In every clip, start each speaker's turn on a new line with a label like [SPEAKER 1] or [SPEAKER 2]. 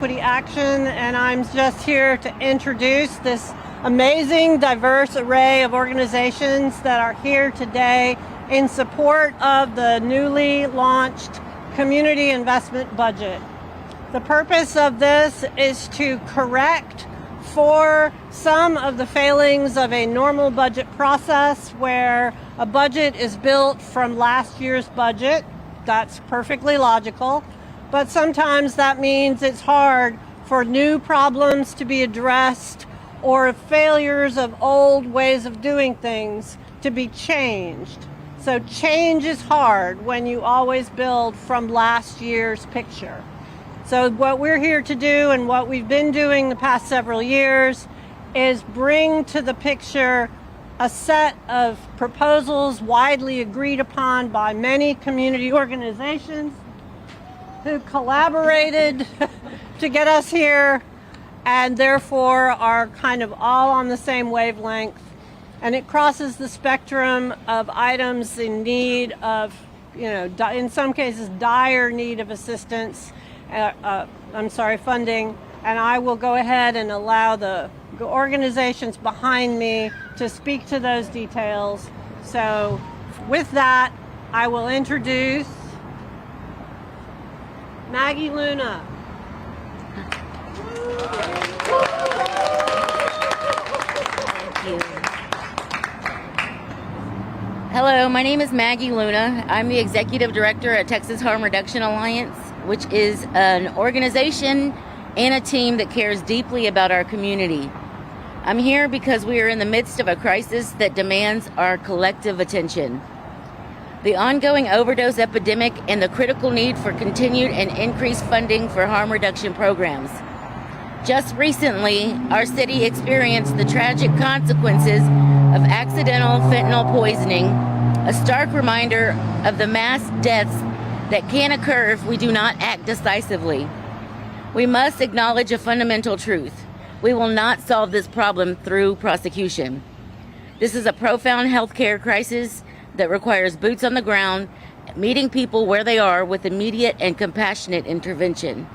[SPEAKER 1] Equity Action, and I'm just here to introduce this amazing, diverse array of organizations that are here today in support of the newly launched Community Investment Budget. The purpose of this is to correct for some of the failings of a normal budget process where a budget is built from last year's budget. That's perfectly logical. But sometimes that means it's hard for new problems to be addressed or failures of old ways of doing things to be changed. So change is hard when you always build from last year's picture. So what we're here to do and what we've been doing the past several years is bring to the picture a set of proposals widely agreed upon by many community organizations who collaborated to get us here and therefore are kind of all on the same wavelength. And it crosses the spectrum of items in need of, in some cases, dire need of assistance, funding. And I will go ahead and allow the organizations behind me to speak to those details. So with that, I will introduce Maggie Luna.
[SPEAKER 2] Thank you. Hello, my name is Maggie Luna. I'm the Executive Director at Texas Harm Reduction Alliance, which is an organization and a team that cares deeply about our community. I'm here because we are in the midst of a crisis that demands our collective attention. The ongoing overdose epidemic and the critical need for continued and increased funding for harm reduction programs. Just recently, our city experienced the tragic consequences of accidental fentanyl poisoning, a stark reminder of the mass deaths that can occur if we do not act decisively. We must acknowledge a fundamental truth. We will not solve this problem through prosecution. This is a profound healthcare crisis that requires boots on the ground, meeting people where they are with immediate and compassionate intervention.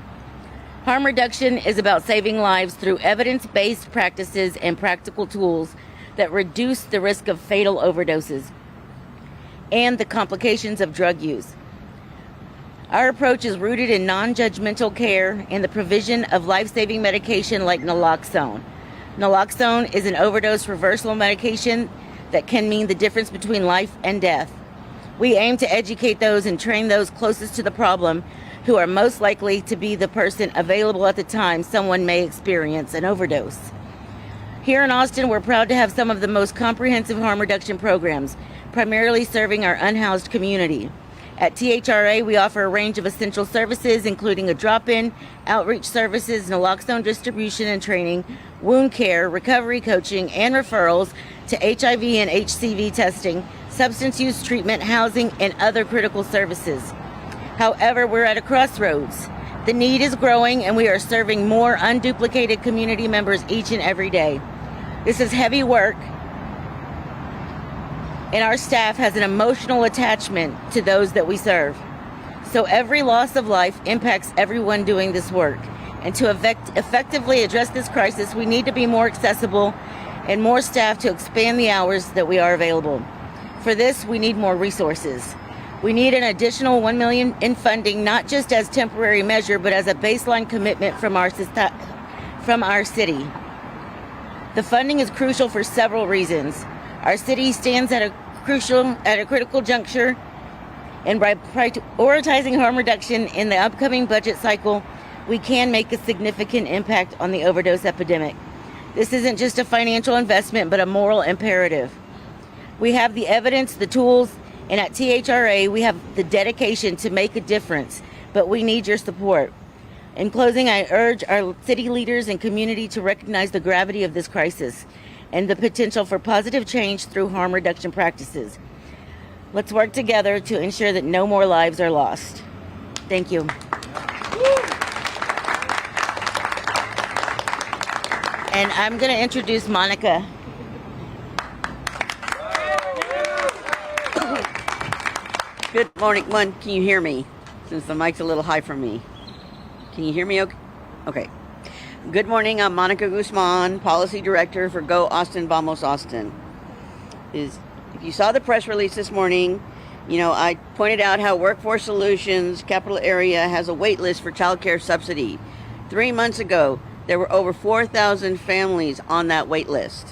[SPEAKER 2] Harm reduction is about saving lives through evidence-based practices and practical tools that reduce the risk of fatal overdoses and the complications of drug use. Our approach is rooted in non-judgmental care and the provision of life-saving medication like naloxone. Naloxone is an overdose reversal medication that can mean the difference between life and death. We aim to educate those and train those closest to the problem who are most likely to be the person available at the time someone may experience an overdose. Here in Austin, we're proud to have some of the most comprehensive harm reduction programs, primarily serving our unhoused community. At THRA, we offer a range of essential services, including a drop-in, outreach services, naloxone distribution and training, wound care, recovery coaching, and referrals to HIV and HCV testing, substance use treatment, housing, and other critical services. However, we're at a crossroads. The need is growing, and we are serving more unduplicated community members each and every day. This is heavy work, and our staff has an emotional attachment to those that we serve. So every loss of life impacts everyone doing this work. And to effectively address this crisis, we need to be more accessible and more staff to expand the hours that we are available. For this, we need more resources. We need an additional $1 million in funding, not just as temporary measure, but as a baseline commitment from our city. The funding is crucial for several reasons. Our city stands at a critical juncture, and by prioritizing harm reduction in the upcoming budget cycle, we can make a significant impact on the overdose epidemic. This isn't just a financial investment, but a moral imperative. We have the evidence, the tools, and at THRA, we have the dedication to make a difference, but we need your support. In closing, I urge our city leaders and community to recognize the gravity of this crisis and the potential for positive change through harm reduction practices. Let's work together to ensure that no more lives are lost. Thank you. And I'm going to introduce Monica.
[SPEAKER 3] Good morning. Can you hear me? Since the mic's a little high for me. Can you hear me okay? Okay. Good morning. I'm Monica Guzman, Policy Director for Go Austin Vamos Austin. If you saw the press release this morning, I pointed out how Workforce Solutions Capital Area has a wait list for child care subsidy. 3 months ago, there were over 4,000 families on that wait list.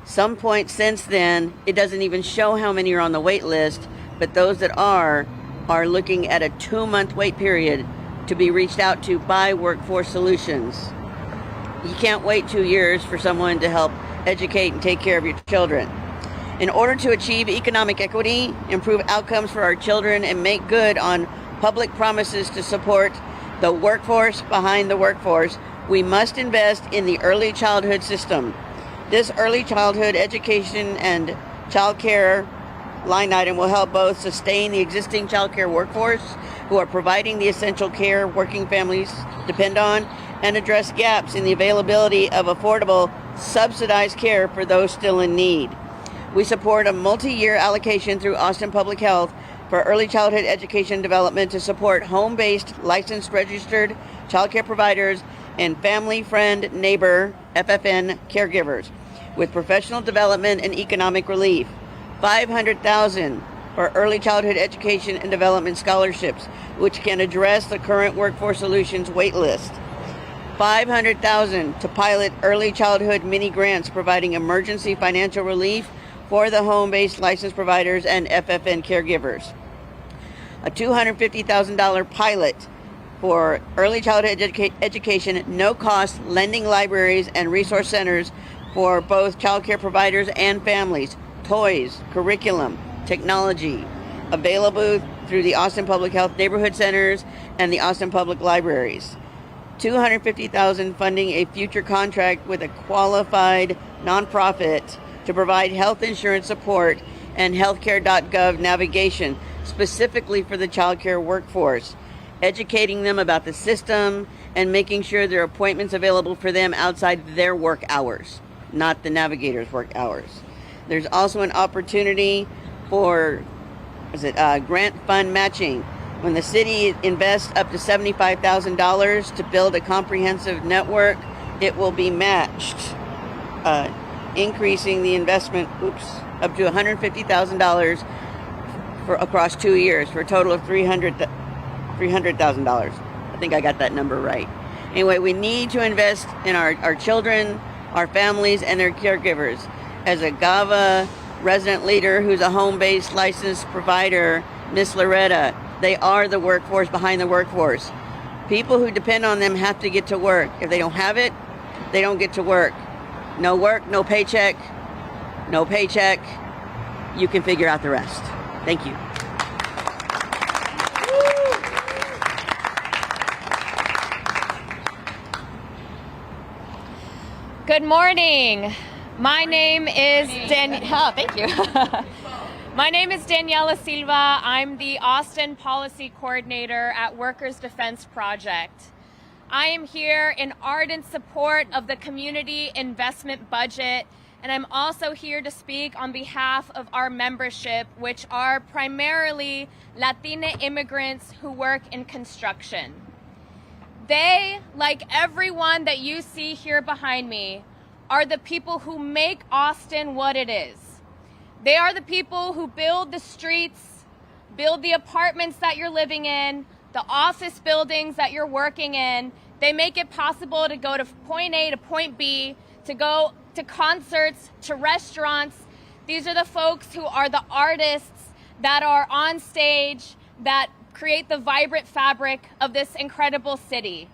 [SPEAKER 3] Some point since then, it doesn't even show how many are on the wait list, but those that are looking at a 2-month wait period to be reached out to by Workforce Solutions. You can't wait 2 years for someone to help educate and take care of your children. In order to achieve economic equity, improve outcomes for our children, and make good on public promises to support the workforce behind the workforce, we must invest in the early childhood system. This early childhood education and child care line item will help both sustain the existing child care workforce who are providing the essential care working families depend on, and address gaps in the availability of affordable, subsidized care for those still in need. We support a multi-year allocation through Austin Public Health for early childhood education development to support home-based, licensed, registered child care providers and family, friend, neighbor, FFN caregivers with professional development and economic relief. $500,000 for early childhood education and development scholarships, which can address the current Workforce Solutions wait list. $500,000 to pilot early childhood mini grants providing emergency financial relief for the home-based licensed providers and FFN caregivers. A $250,000 pilot for early childhood education, no-cost lending libraries and resource centers for both child care providers and families, toys, curriculum, technology, available through the Austin Public Health Neighborhood Centers and the Austin Public Libraries. $250,000 funding a future contract with a qualified nonprofit to provide health insurance support and healthcare.gov navigation specifically for the child care workforce, educating them about the system and making sure there are appointments available for them outside their work hours, not the navigator's work hours. There's also an opportunity for grant fund matching. When the city invests up to $75,000 to build a comprehensive network, it will be matched, increasing the investment up to $150,000 for across 2 years for a total of $300,000. I think I got that number right. Anyway, we need to invest in our children, our families, and their caregivers. As a GAVA resident leader who's a home-based licensed provider, Miss Loretta, they are the workforce behind the workforce. People who depend on them have to get to work. If they don't have it, they don't get to work. No work, no paycheck. No paycheck. You can figure out the rest. Thank you.
[SPEAKER 4] Good morning. My name is thank you. My name is Daniela Silva. I'm the Austin Policy Coordinator at Workers Defense Project. I am here in ardent support of the community investment budget, and I'm also here to speak on behalf of our membership, which are primarily Latina immigrants who work in construction. They, like everyone that you see here behind me, are the people who make Austin what it is. They are the people who build the streets, build the apartments that you're living in, the office buildings that you're working in. They make it possible to go to point A to point B, to go to concerts, to restaurants. These are the folks who are the artists that are on stage, that create the vibrant fabric of this incredible city.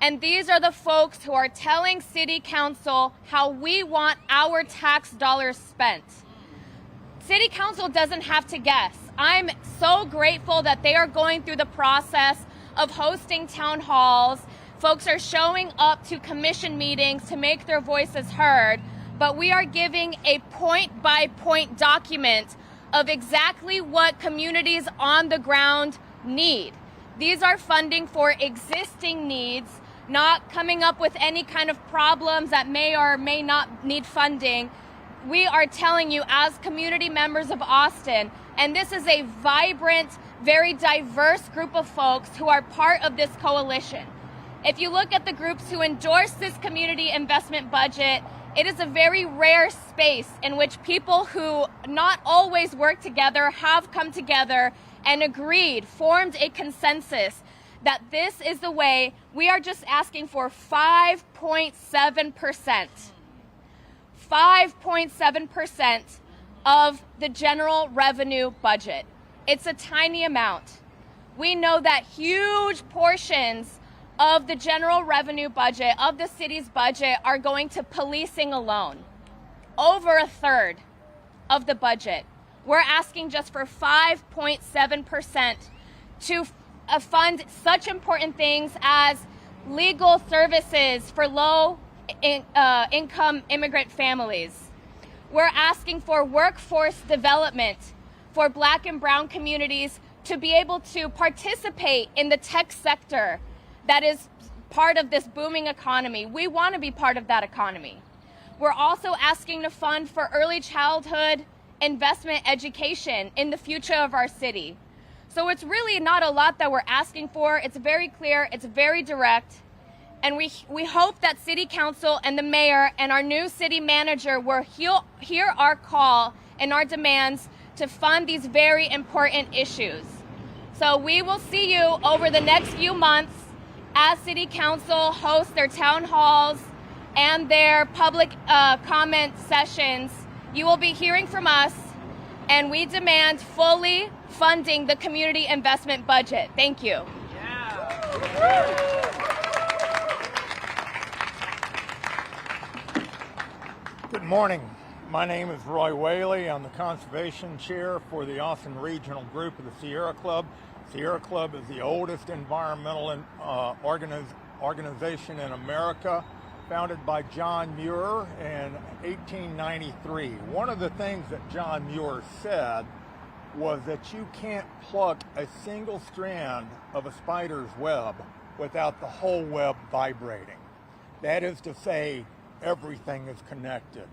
[SPEAKER 4] And these are the folks who are telling City Council how we want our tax dollars spent. City Council doesn't have to guess. I'm so grateful that they are going through the process of hosting town halls. Folks are showing up to commission meetings to make their voices heard, but we are giving a point-by-point document of exactly what communities on the ground need. These are funding for existing needs, not coming up with any kind of problems that may or may not need funding. We are telling you as community members of Austin, and this is a vibrant, very diverse group of folks who are part of this coalition. If you look at the groups who endorse this community investment budget, it is a very rare space in which people who not always work together have come together and agreed, formed a consensus that this is the way. We are just asking for 5.7%. 5.7% of the general revenue budget. It's a tiny amount. We know that huge portions of the general revenue budget, of the city's budget, are going to policing alone. Over a third of the budget. We're asking just for 5.7% to fund such important things as legal services for low-income immigrant families. We're asking for workforce development for Black and brown communities to be able to participate in the tech sector that is part of this booming economy. We want to be part of that economy. We're also asking to fund for early childhood investment education in the future of our city. So it's really not a lot that we're asking for. It's very clear, it's very direct, and we hope that City Council and the mayor and our new city manager will hear our call and our demands to fund these very important issues. So we will see you over the next few months as City Council hosts their town halls and their public comment sessions. You will be hearing from us, and we demand fully funding the community investment budget. Thank you.
[SPEAKER 5] Good morning. My name is Roy Whaley. I'm the Conservation Chair for the Austin Regional Group of the Sierra Club. Sierra Club is the oldest environmental organization in America, founded by John Muir in 1893. One of the things that John Muir said was that you can't pluck a single strand of a spider's web without the whole web vibrating. That is to say, everything is connected.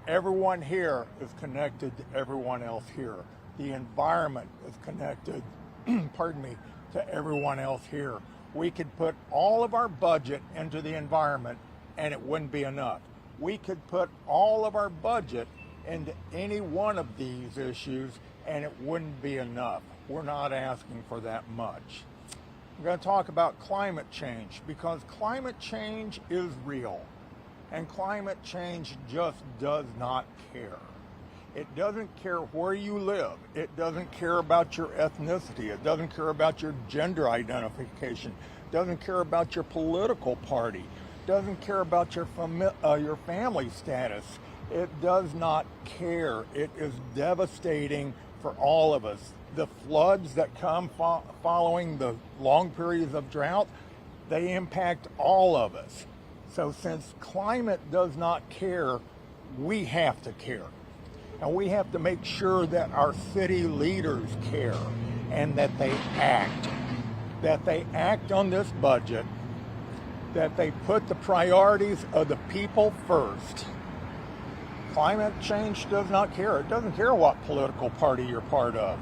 [SPEAKER 5] Everyone here is connected to everyone else here. The environment is connected, to everyone else here. We could put all of our budget into the environment and it wouldn't be enough. We could put all of our budget into any one of these issues and it wouldn't be enough. We're not asking for that much. I'm going to talk about climate change because climate change is real. And climate change just does not care. It doesn't care where you live. It doesn't care about your ethnicity. It doesn't care about your gender identification. It doesn't care about your political party. It doesn't care about your family status. It does not care. It is devastating for all of us. The floods that come following the long periods of drought, they impact all of us. So since climate does not care, we have to care. And we have to make sure that our city leaders care and that they act. That they act on this budget, that they put the priorities of the people first. Climate change does not care. It doesn't care what political party you're part of.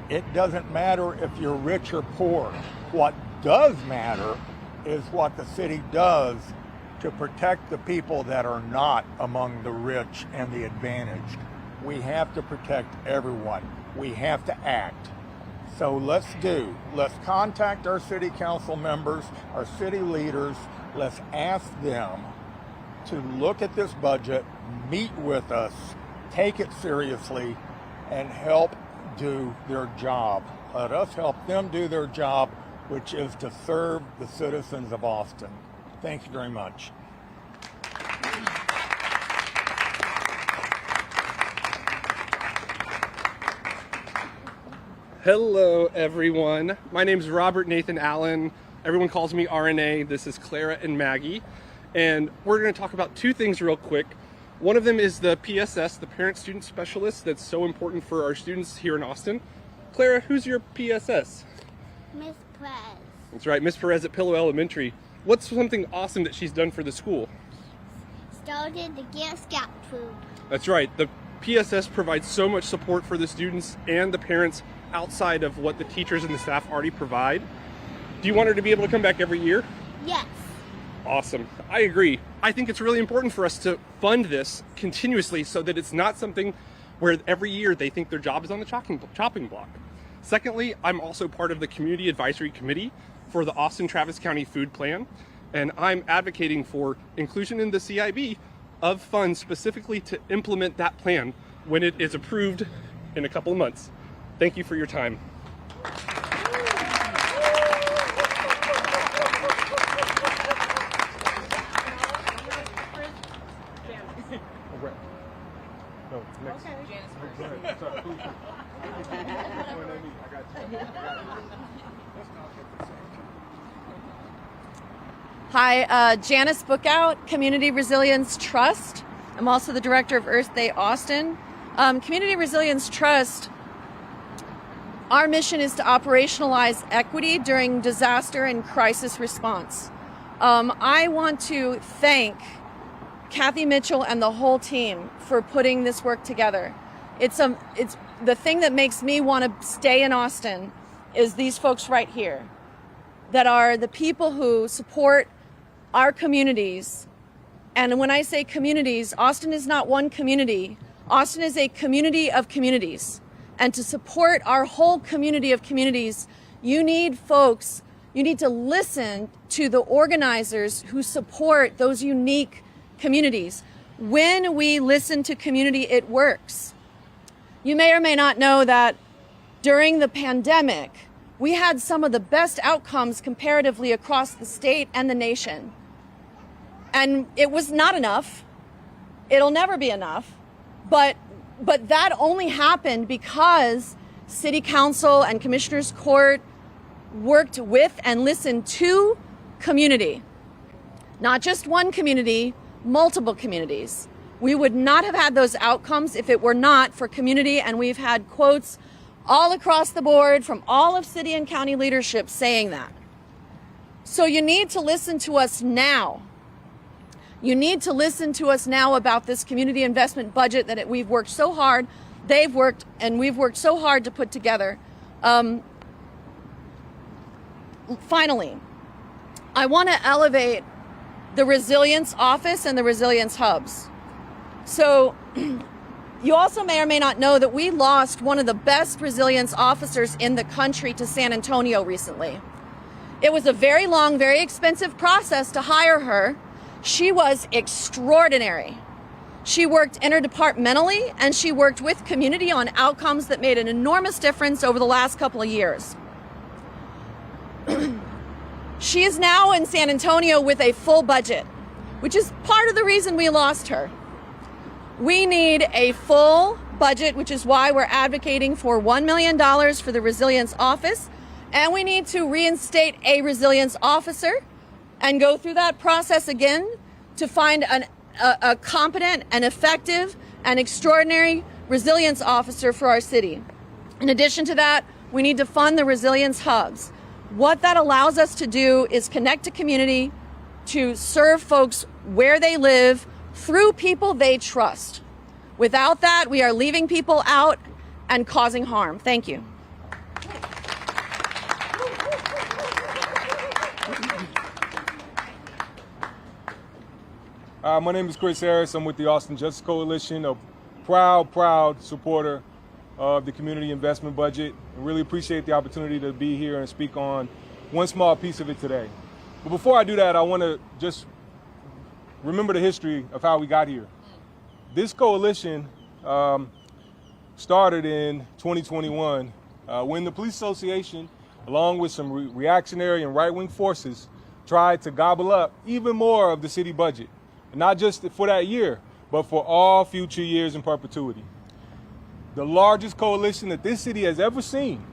[SPEAKER 5] It doesn't matter if you're rich or poor. What does matter is what the city does to protect the people that are not among the rich and the advantaged. We have to protect everyone. We have to act. So let's contact our city council members, our city leaders. Let's ask them to look at this budget, meet with us, take it seriously, and help do their job. Let us help them do their job, which is to serve the citizens of Austin. Thank you very much.
[SPEAKER 6] Hello, everyone. My name is Robert Nathan Allen. Everyone calls me RNA. This is Clara and Maggie. And we're going to talk about two things real quick. One of them is the PSS, the Parent Student Specialist, that's so important for our students here in Austin. Clara, who's your PSS?
[SPEAKER 7] Miss Perez.
[SPEAKER 6] That's right, Miss Perez at Pillow Elementary. What's something awesome that she's done for the school?
[SPEAKER 7] Started the Girl Scout troop.
[SPEAKER 6] That's right. The PSS provides so much support for the students and the parents outside of what the teachers and the staff already provide. Do you want her to be able to come back every year?
[SPEAKER 7] Yes.
[SPEAKER 6] Awesome. I agree. I think it's really important for us to fund this continuously so that it's not something where every year they think their job is on the chopping block. Secondly, I'm also part of the Community Advisory Committee for the Austin-Travis County Food Plan, and I'm advocating for inclusion in the CIB of funds specifically to implement that plan when it is approved in a couple of months. Thank you for your time.
[SPEAKER 8] Hi, Janice Bookout, Community Resilience Trust. I'm also the director of Earth Day Austin. Community Resilience Trust, our mission is to operationalize equity during disaster and crisis response. I want to thank Kathy Mitchell and the whole team for putting this work together. It's the thing that makes me want to stay in Austin is these folks right here that are the people who support our communities. And when I say communities, Austin is not one community. Austin is a community of communities. And to support our whole community of communities, you need to listen to the organizers who support those unique communities. When we listen to community, it works. You may or may not know that during the pandemic, we had some of the best outcomes comparatively across the state and the nation. And it was not enough. It'll never be enough. But that only happened because City Council and Commissioners Court worked with and listened to community. Not just one community, multiple communities. We would not have had those outcomes if it were not for community, and we've had quotes all across the board from all of city and county leadership saying that. So you need to listen to us now. You need to listen to us now about this community investment budget that we've worked so hard, they've worked, and we've worked so hard to put together. Finally, I want to elevate the resilience office and the resilience hubs. So you also may or may not know that we lost one of the best resilience officers in the country to San Antonio recently. It was a very long, very expensive process to hire her. She was extraordinary. She worked interdepartmentally and she worked with community on outcomes that made an enormous difference over the last couple of years. She is now in San Antonio with a full budget, which is part of the reason we lost her. We need a full budget, which is why we're advocating for $1 million for the resilience office. And we need to reinstate a resilience officer and go through that process again to find a competent and effective and extraordinary resilience officer for our city. In addition to that, we need to fund the resilience hubs. What that allows us to do is connect to community, to serve folks where they live through people they trust. Without that, we are leaving people out and causing harm. Thank you.
[SPEAKER 9] My name is Chris Harris. I'm with the Austin Justice Coalition, a proud supporter of the community investment budget. I really appreciate the opportunity to be here and speak on one small piece of it today. But before I do that, I want to just remember the history of how we got here. This coalition started in 2021 when the Police Association, along with some reactionary and right-wing forces, tried to gobble up even more of the city budget. Not just for that year, but for all future years in perpetuity. The largest coalition that this city has ever seen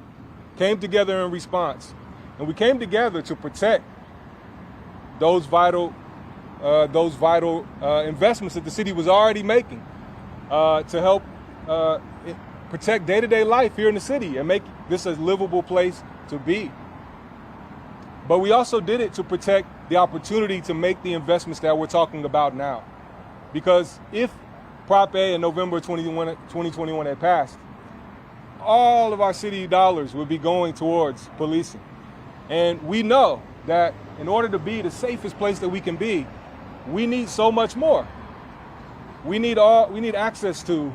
[SPEAKER 9] came together in response. And we came together to protect those vital investments that the city was already making to help protect day-to-day life here in the city and make this a livable place to be. But we also did it to protect the opportunity to make the investments that we're talking about now. Because if Prop A in November 2021 had passed, all of our city dollars would be going towards policing. And we know that in order to be the safest place that we can be, we need so much more. We need access to,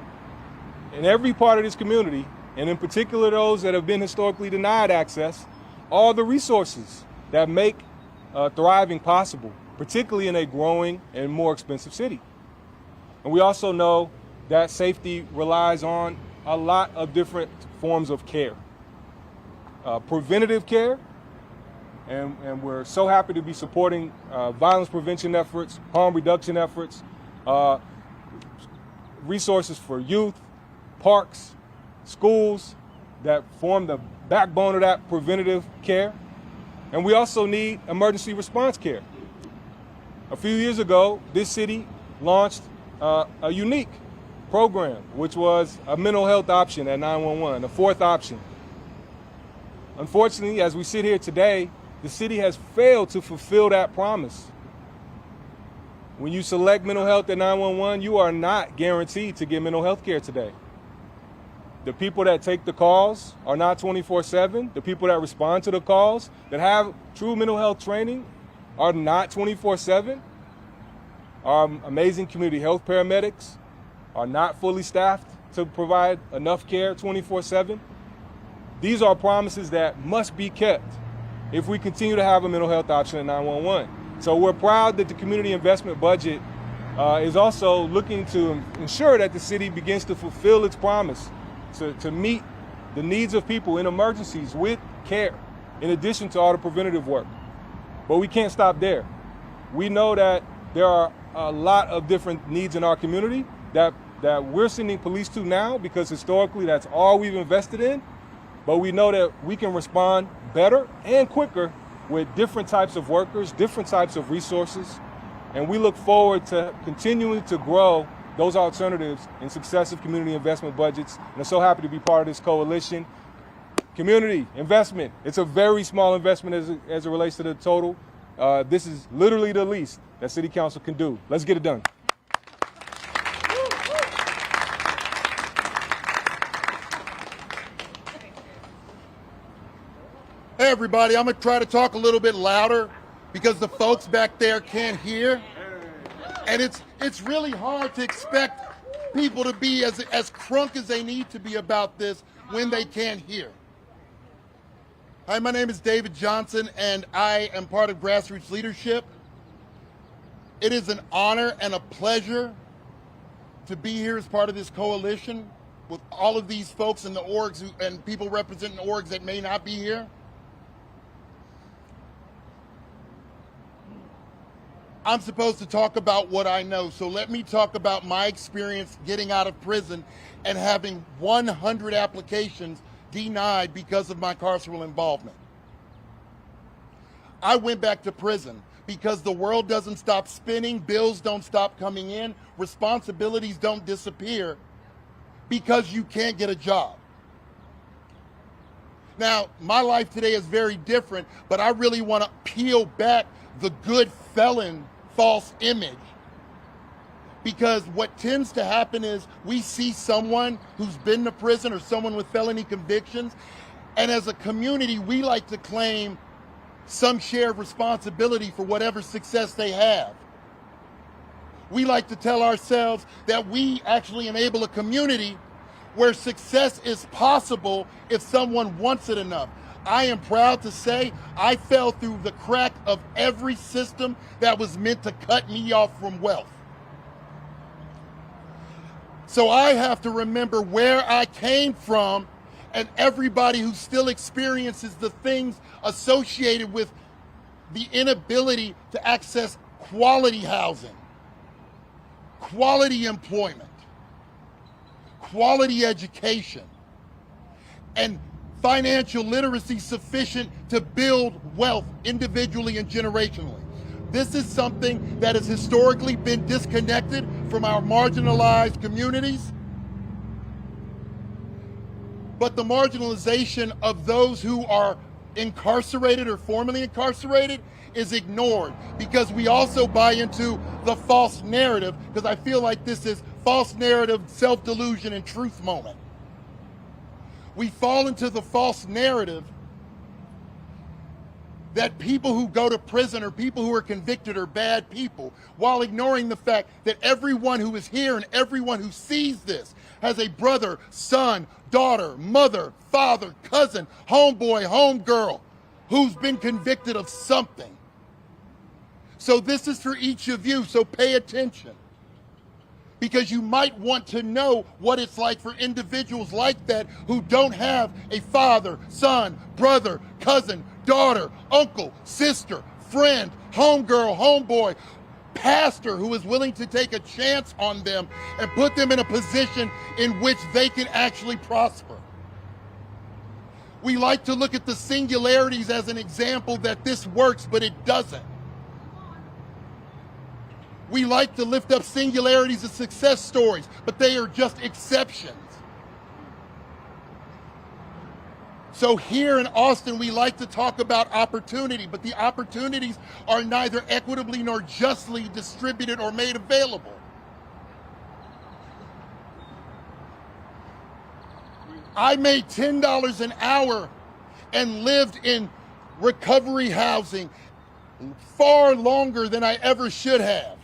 [SPEAKER 9] in every part of this community, and in particular those that have been historically denied access, all the resources that make thriving possible, particularly in a growing and more expensive city. And we also know that safety relies on a lot of different forms of care. Preventative care, and we're so happy to be supporting violence prevention efforts, harm reduction efforts, resources for youth, parks, schools that form the backbone of that preventative care. And we also need emergency response care. A few years ago, this city launched a unique program, which was a mental health option at 911, a fourth option. Unfortunately, as we sit here today, the city has failed to fulfill that promise. When you select mental health at 911, you are not guaranteed to get mental health care today. The people that take the calls are not 24/7. The people that respond to the calls, that have true mental health training, are not 24/7. Our amazing community health paramedics are not fully staffed to provide enough care 24/7. These are promises that must be kept if we continue to have a mental health option at 911. So we're proud that the community investment budget is also looking to ensure that the city begins to fulfill its promise to meet the needs of people in emergencies with care, in addition to all the preventative work. But we can't stop there. We know that there are a lot of different needs in our community that we're sending police to now, because historically that's all we've invested in. But we know that we can respond better and quicker with different types of workers, different types of resources. And we look forward to continuing to grow those alternatives in successive community investment budgets. And I'm so happy to be part of this coalition. Community investment, it's a very small investment as it relates to the total. This is literally the least that City Council can do. Let's get it done.
[SPEAKER 10] Hey everybody, I'm gonna try to talk a little bit louder because the folks back there can't hear. And it's really hard to expect people to be as crunk as they need to be about this when they can't hear. Hi, my name is David Johnson and I am part of Grassroots Leadership. It is an honor and a pleasure to be here as part of this coalition with all of these folks in the orgs and people representing orgs that may not be here. I'm supposed to talk about what I know, so let me talk about my experience getting out of prison and having 100 applications denied because of my carceral involvement. I went back to prison because the world doesn't stop spinning, bills don't stop coming in, responsibilities don't disappear because you can't get a job. Now, my life today is very different, but I really want to peel back the good felon false image. Because what tends to happen is we see someone who's been to prison or someone with felony convictions, and as a community, we like to claim some share of responsibility for whatever success they have. We like to tell ourselves that we actually enable a community where success is possible if someone wants it enough. I am proud to say I fell through the crack of every system that was meant to cut me off from wealth. So I have to remember where I came from, and everybody who still experiences the things associated with the inability to access quality housing, quality employment, quality education, and financial literacy sufficient to build wealth individually and generationally. This is something that has historically been disconnected from our marginalized communities. But the marginalization of those who are incarcerated or formerly incarcerated is ignored because we also buy into the false narrative, because I feel like this is false narrative, self-delusion, and truth moment. We fall into the false narrative that people who go to prison or people who are convicted are bad people, while ignoring the fact that everyone who is here and everyone who sees this has a brother, son, daughter, mother, father, cousin, homeboy, homegirl who's been convicted of something. So this is for each of you, so pay attention. Because you might want to know what it's like for individuals like that who don't have a father, son, brother, cousin, daughter, uncle, sister, friend, homegirl, homeboy, pastor who is willing to take a chance on them and put them in a position in which they can actually prosper. We like to look at the singularities as an example that this works, but it doesn't. We like to lift up singularities as success stories, but they are just exceptions. So here in Austin, we like to talk about opportunity, but the opportunities are neither equitably nor justly distributed or made available. I made $10 an hour and lived in recovery housing far longer than I ever should have,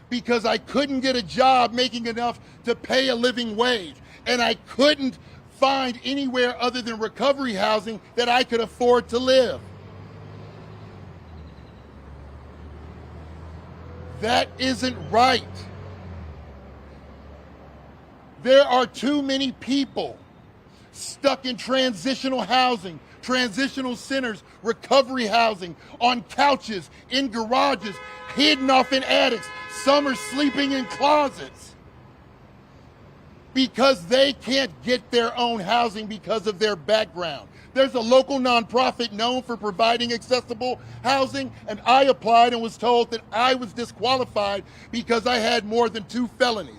[SPEAKER 10] because I couldn't get a job making enough to pay a living wage, and I couldn't find anywhere other than recovery housing that I could afford to live. That isn't right. There are too many people stuck in transitional housing, transitional centers, recovery housing, on couches, in garages, hidden off in attics. Some are sleeping in closets because they can't get their own housing because of their background. There's a local nonprofit known for providing accessible housing, and I applied and was told that I was disqualified because I had more than 2 felonies.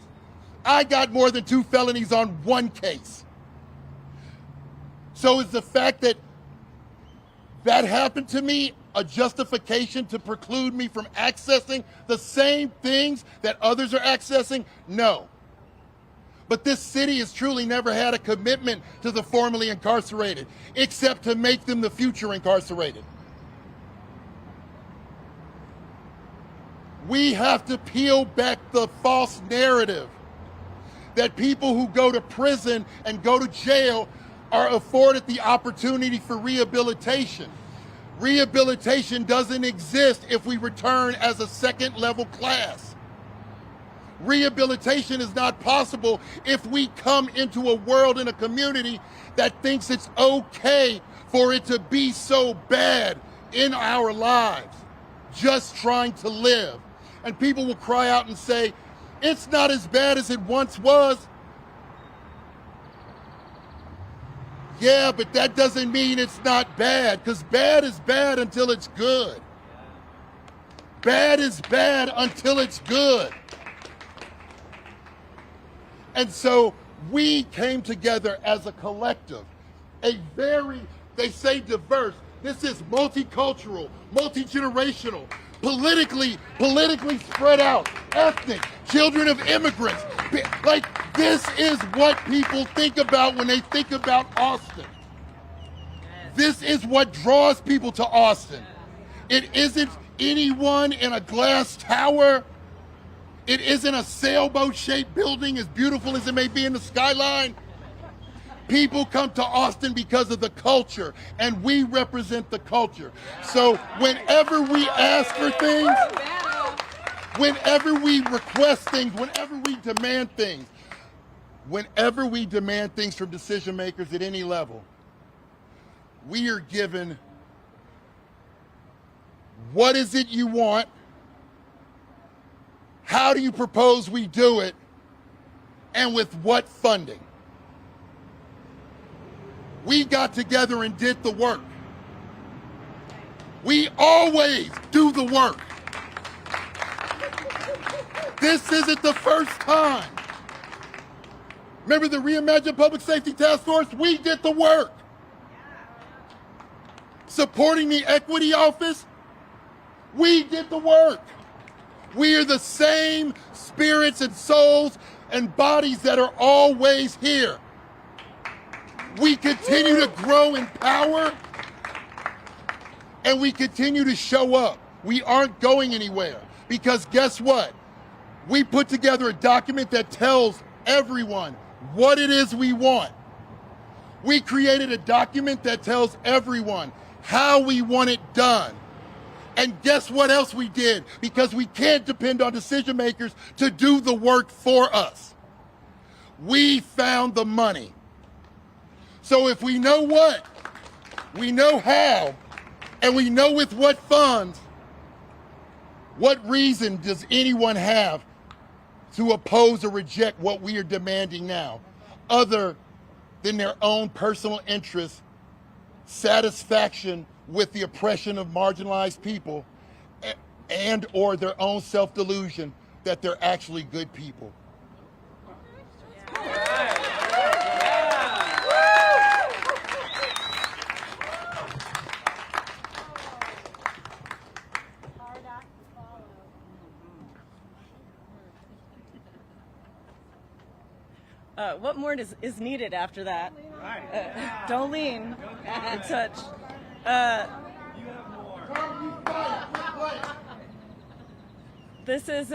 [SPEAKER 10] I got more than 2 felonies on 1 case. So is the fact that that happened to me a justification to preclude me from accessing the same things that others are accessing? No. But this city has truly never had a commitment to the formerly incarcerated, except to make them the future incarcerated. We have to peel back the false narrative that people who go to prison and go to jail are afforded the opportunity for rehabilitation. Rehabilitation doesn't exist if we return as a second-level class. Rehabilitation is not possible if we come into a world and a community that thinks it's okay for it to be so bad in our lives, just trying to live. And people will cry out and say, it's not as bad as it once was. Yeah, but that doesn't mean it's not bad, because bad is bad until it's good. Bad is bad until it's good. And so we came together as a collective, they say diverse. This is multicultural, multi-generational, politically spread out, ethnic, children of immigrants. Like, this is what people think about when they think about Austin. This is what draws people to Austin. It isn't anyone in a glass tower. It isn't a sailboat-shaped building, as beautiful as it may be in the skyline. People come to Austin because of the culture, and we represent the culture. So whenever we ask for things, whenever we request things, whenever we demand things from decision makers at any level, we are given, what is it you want? How do you propose we do it? And with what funding? We got together and did the work. We always do the work. This isn't the first time. Remember the Reimagined Public Safety Task Force? We did the work. Supporting the Equity Office? We did the work. We are the same spirits and souls and bodies that are always here. We continue to grow in power and we continue to show up. We aren't going anywhere because guess what? We put together a document that tells everyone what it is we want. We created a document that tells everyone how we want it done. And guess what else we did? Because we can't depend on decision makers to do the work for us. We found the money. So if we know what, we know how, and we know with what funds, what reason does anyone have to oppose or reject what we are demanding now, other than their own personal interest, satisfaction with the oppression of marginalized people, and or their own self-delusion that they're actually good people?
[SPEAKER 8] What more is needed after that? Don't lean. Good touch. This is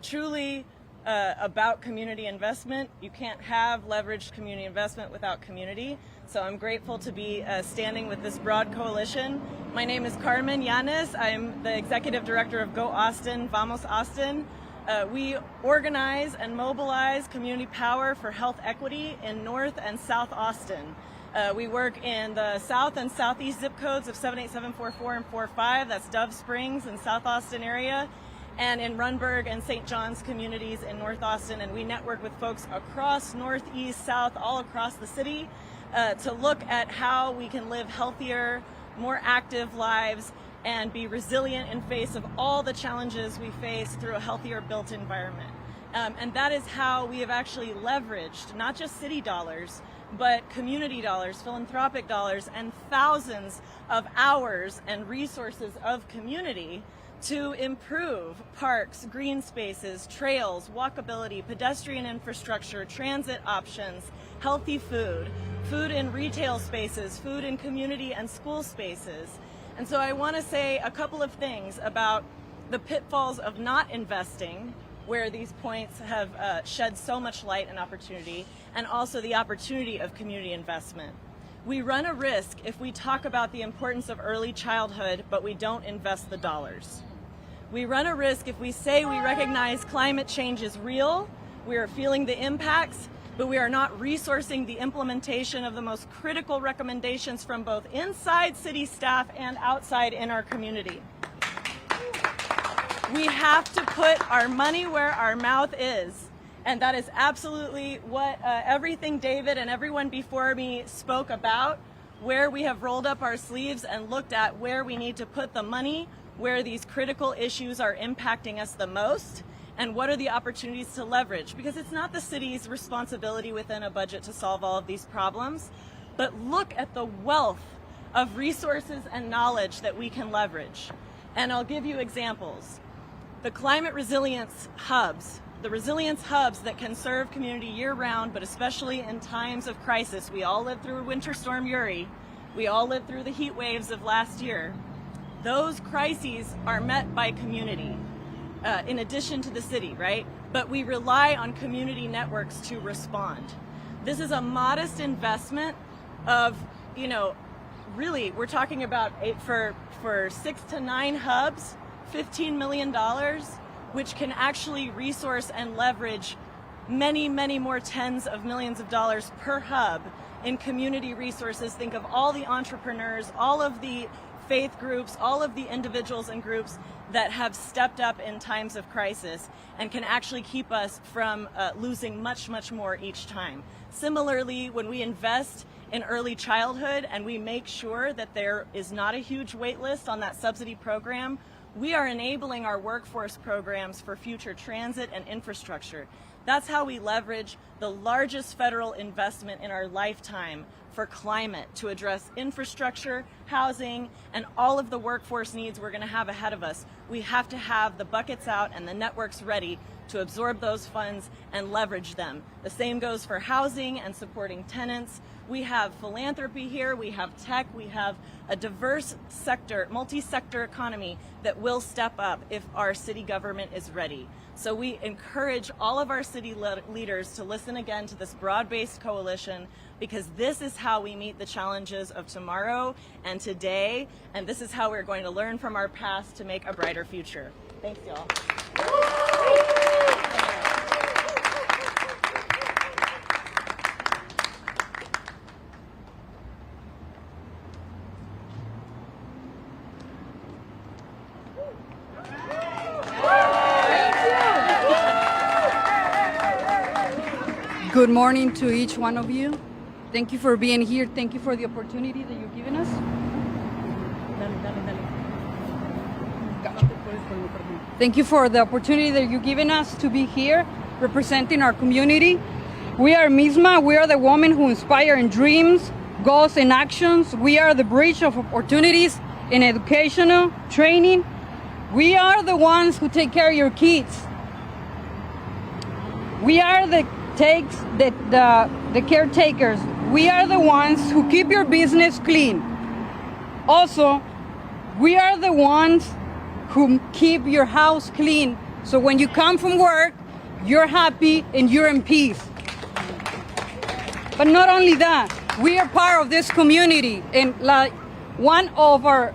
[SPEAKER 8] truly about community investment. You can't have leveraged community investment without community. So I'm grateful to be standing with this broad coalition. My name is Carmen Yanes. I'm the executive director of Go Austin, Vamos Austin. We organize and mobilize community power for health equity in North and South Austin. We work in the South and Southeast zip codes of 78744 and 45. That's Dove Springs and South Austin area, and in Runberg and St. John's communities in North Austin. And we network with folks across Northeast, South, all across the city to look at how we can live healthier, more active lives and be resilient in face of all the challenges we face through a healthier built environment. And that is how we have actually leveraged not just city dollars, but community dollars, philanthropic dollars, and thousands of hours and resources of community to improve parks, green spaces, trails, walkability, pedestrian infrastructure, transit options, healthy food, food in retail spaces, food in community and school spaces. And so I want to say a couple of things about the pitfalls of not investing, where these points have shed so much light and opportunity, and also the opportunity of community investment. We run a risk if we talk about the importance of early childhood, but we don't invest the dollars. We run a risk if we say we recognize climate change is real, we are feeling the impacts, but we are not resourcing the implementation of the most critical recommendations from both inside city staff and outside in our community. We have to put our money where our mouth is. And that is absolutely what everything David and everyone before me spoke about, where we have rolled up our sleeves and looked at where we need to put the money, where these critical issues are impacting us the most, and what are the opportunities to leverage. Because it's not the city's responsibility within a budget to solve all of these problems, but look at the wealth of resources and knowledge that we can leverage. And I'll give you examples. The climate resilience hubs, the resilience hubs that can serve community year-round, but especially in times of crisis. We all lived through Winter Storm Uri. We all lived through the heat waves of last year. Those crises are met by community, in addition to the city, right? But we rely on community networks to respond. This is a modest investment of, really, we're talking about for 6 to 9 hubs, $15 million, which can actually resource and leverage many, many more tens of millions of dollars per hub in community resources. Think of all the entrepreneurs, all of the faith groups, all of the individuals and groups that have stepped up in times of crisis and can actually keep us from losing much, much more each time. Similarly, when we invest in early childhood and we make sure that there is not a huge wait list on that subsidy program, we are enabling our workforce programs for future transit and infrastructure. That's how we leverage the largest federal investment in our lifetime
[SPEAKER 11] for climate, to address infrastructure, housing, and all of the workforce needs we're going to have ahead of us. We have to have the buckets out and the networks ready to absorb those funds and leverage them. The same goes for housing and supporting tenants. We have philanthropy here, we have tech, we have a diverse sector, multi-sector economy that will step up if our city government is ready. So we encourage all of our city leaders to listen again to this broad-based coalition, because this is how we meet the challenges of tomorrow and today, and this is how we're going to learn from our past to make a brighter future. Thanks, y'all.
[SPEAKER 12] Good morning to each one of you. Thank you for being here. Thank you for the opportunity that you've given us. Thank you for the opportunity that you've given us to be here representing our community. We are Misma. We are the women who inspire in dreams, goals, and actions. We are the bridge of opportunities in educational training. We are the ones who take care of your kids. We are the caretakers. We are the ones who keep your business clean. Also, we are the ones who keep your house clean, so when you come from work, you're happy and you're in peace. But not only that, we are part of this community, and like one of our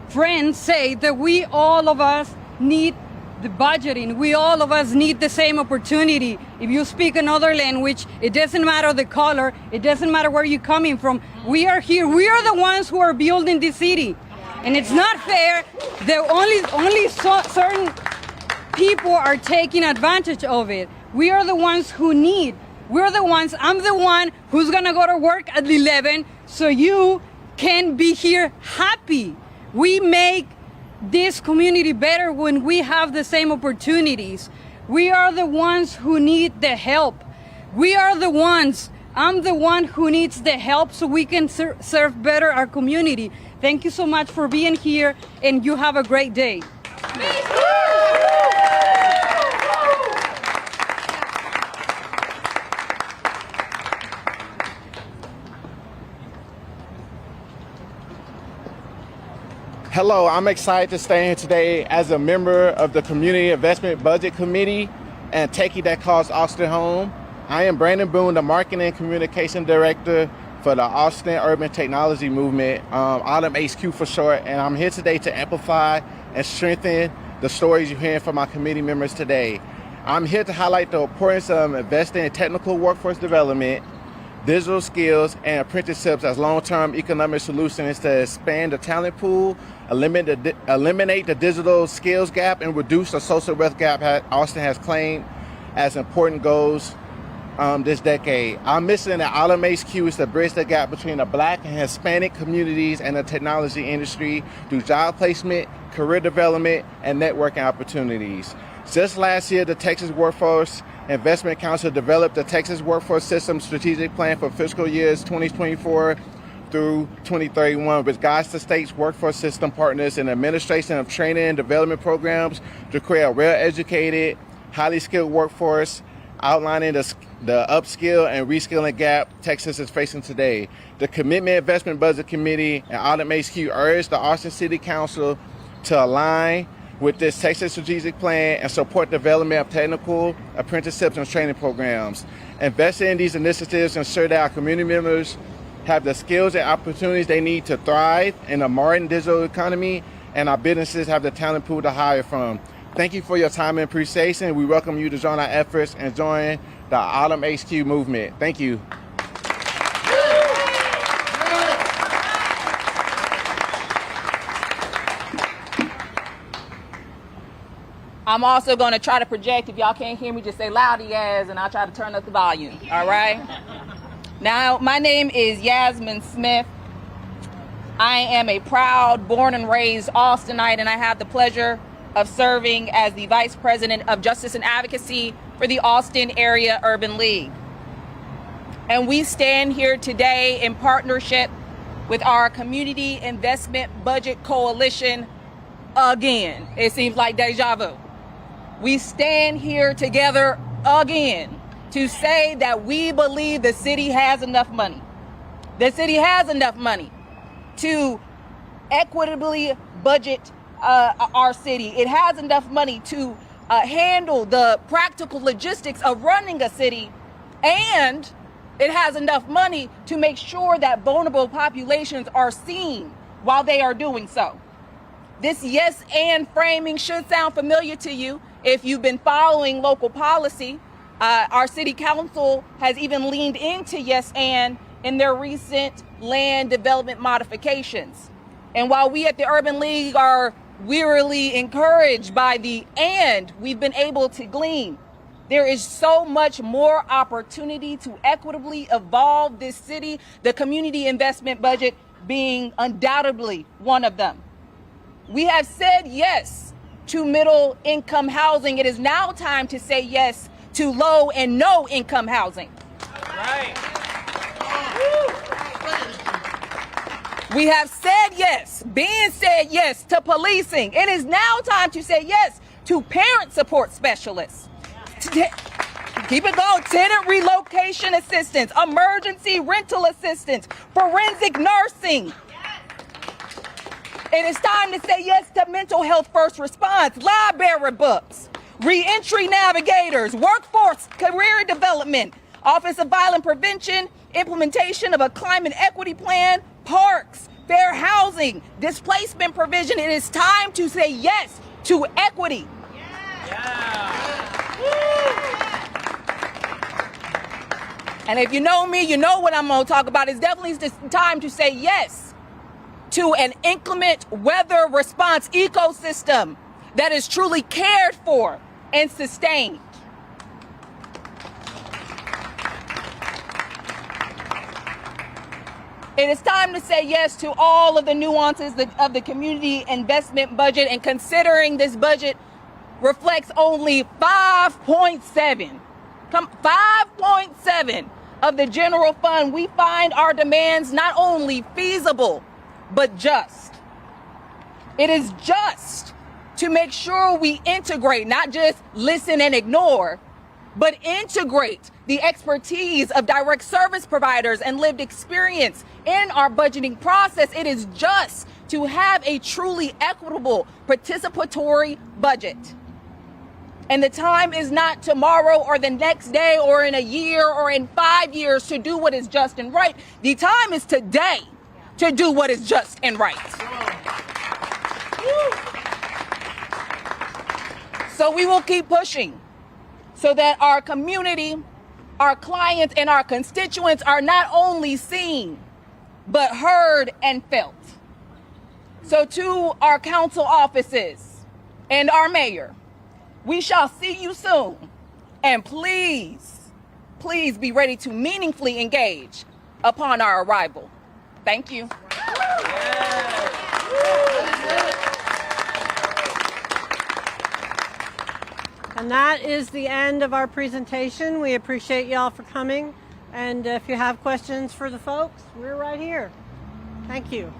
[SPEAKER 12] friends say, that we all of us need the budgeting. We all of us need the same opportunity. If you speak another language, it doesn't matter the color, it doesn't matter where you're coming from. We are here. We are the ones who are building this city. And it's not fair that only certain people are taking advantage of it. We are the ones who need. We're the ones, I'm the one who's gonna go to work at 11 so you can be here happy. We make this community better when we have the same opportunities. We are the ones who need the help. We are the ones, I'm the one who needs the help so we can serve better our community. Thank you so much for being here, and you have a great day.
[SPEAKER 13] Hello, I'm excited to stay here today as a member of the Community Investment Budget Committee and Taking That Cause Austin Home. I am Brandon Boone, the Marketing and Communication Director for the Austin Urban Technology Movement, Autumn HQ for short, and I'm here today to amplify and strengthen the stories you're hearing from my committee members today. I'm here to highlight the importance of investing in technical workforce development, digital skills, and apprenticeships as long-term economic solutions to expand the talent pool, eliminate the digital skills gap, and reduce the social wealth gap Austin has claimed as important goals this decade. Our mission at Autumn HQ is to bridge the gap between the Black and Hispanic communities and the technology industry through job placement, career development, and networking opportunities. Just last year, the Texas Workforce Investment Council developed the Texas Workforce System Strategic Plan for fiscal years 2024 through 2031, which guides the state's workforce system partners in the administration of training and development programs to create a well-educated, highly skilled workforce, outlining the upskill and reskilling gap Texas is facing today. The Commitment Investment Budget Committee and Autumn HQ urged the Austin City Council to align with this Texas strategic plan and support development of technical apprenticeships and training programs. Investing in these initiatives ensure that our community members have the skills and opportunities they need to thrive in a modern digital economy, and our businesses have the talent pool to hire from. Thank you for your time and appreciation. We welcome you to join our efforts and join the Autumn HQ movement. Thank you.
[SPEAKER 14] I'm also going to try to project. If y'all can't hear me, just say loudy as, and I'll try to turn up the volume. All right? Now, my name is Yasmin Smith. I am a proud, born and raised Austinite, and I have the pleasure of serving as the Vice President of Justice and Advocacy for the Austin Area Urban League. And we stand here today in partnership with our Community Investment Budget Coalition again. It seems like deja vu. We stand here together again to say that we believe the city has enough money. The city has enough money to equitably budget our city. It has enough money to handle the practical logistics of running a city, and it has enough money to make sure that vulnerable populations are seen while they are doing so. This yes and framing should sound familiar to you if you've been following local policy. Our city council has even leaned into yes and in their recent land development modifications. And while we at the Urban League are wearily encouraged by the and we've been able to glean, there is so much more opportunity to equitably evolve this city, the community investment budget being undoubtedly one of them. We have said yes to middle income housing. It is now time to say yes to low and no income housing. Right. We have said yes, to policing. It is now time to say yes to parent support specialists. Keep it going. Tenant relocation assistance, emergency rental assistance, forensic nursing. It is time to say yes to mental health first response, library books, reentry navigators, workforce career development, Office of Violence Prevention, implementation of a climate equity plan, parks, fair housing, displacement provision. It is time to say yes to equity. And if you know me, you know what I'm going to talk about. It's definitely time to say yes to an inclement weather response ecosystem that is truly cared for and sustained. It is time to say yes to all of the nuances of the community investment budget, and considering this budget reflects only 5.7 of the general fund, we find our demands not only feasible, but just. It is just to make sure we integrate, not just listen and ignore, but integrate the expertise of direct service providers and lived experience in our budgeting process. It is just to have a truly equitable, participatory budget. And the time is not tomorrow or the next day or in a year or in 5 years to do what is just and right. The time is today to do what is just and right. So we will keep pushing so that our community, our clients, and our constituents are not only seen, but heard and felt. So to our council offices and our mayor, we shall see you soon. And please, please be ready to meaningfully engage upon our arrival. Thank you.
[SPEAKER 1] And that is the end of our presentation. We appreciate y'all for coming. And if you have questions for the folks, we're right here. Thank you.